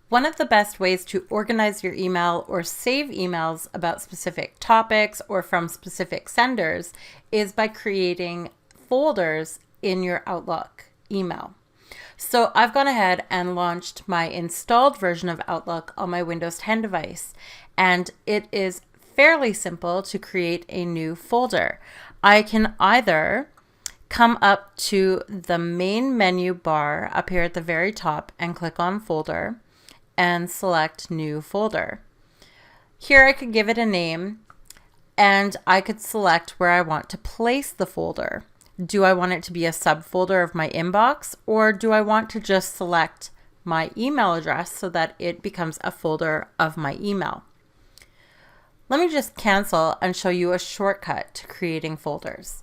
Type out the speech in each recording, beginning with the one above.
One of the best ways to organize your email or save emails about specific topics or from specific senders is by creating folders in your Outlook email. So I've gone ahead and launched my installed version of Outlook on my Windows 10 device, and it is fairly simple to create a new folder. I can either come up to the main menu bar up here at the very top and click on Folder and select New Folder. Here I could give it a name and I could select where I want to place the folder. Do I want it to be a subfolder of my inbox, or do I want to just select my email address so that it becomes a folder of my email? Let me just cancel and show you a shortcut to creating folders.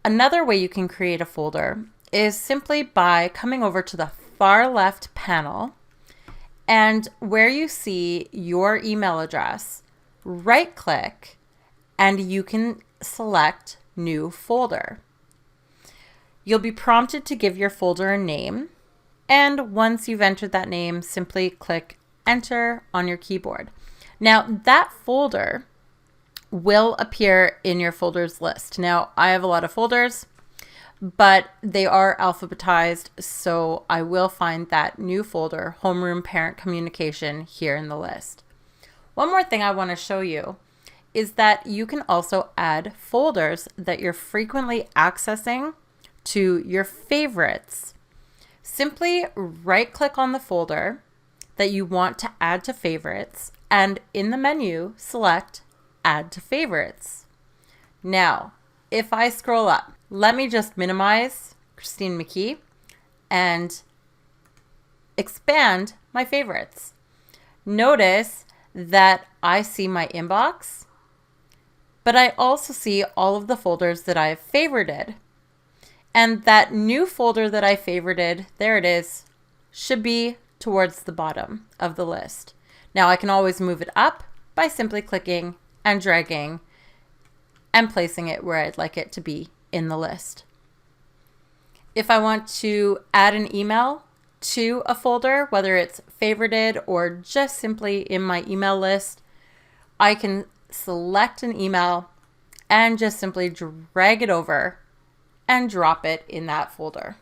Another way you can create a folder is simply by coming over to the far left panel, and where you see your email address, right click and you can select New Folder. You'll be prompted to give your folder a name, and once you've entered that name, simply click Enter on your keyboard. Now that folder will appear in your folders list. Now I have a lot of folders, but they are alphabetized, so I will find that new folder, Homeroom Parent Communication, here in the list. One more thing I want to show you is that you can also add folders that you're frequently accessing to your favorites. Simply right-click on the folder that you want to add to favorites, and in the menu, select Add to Favorites. Now, if I scroll up, let me just minimize Christine McKee and expand my favorites. Notice that I see my inbox, but I also see all of the folders that I have favorited. And that new folder that I favorited, there it is, should be towards the bottom of the list. Now I can always move it up by simply clicking and dragging and placing it where I'd like it to be in the list. If I want to add an email to a folder, whether it's favorited or just simply in my email list, I can select an email and just simply drag it over and drop it in that folder.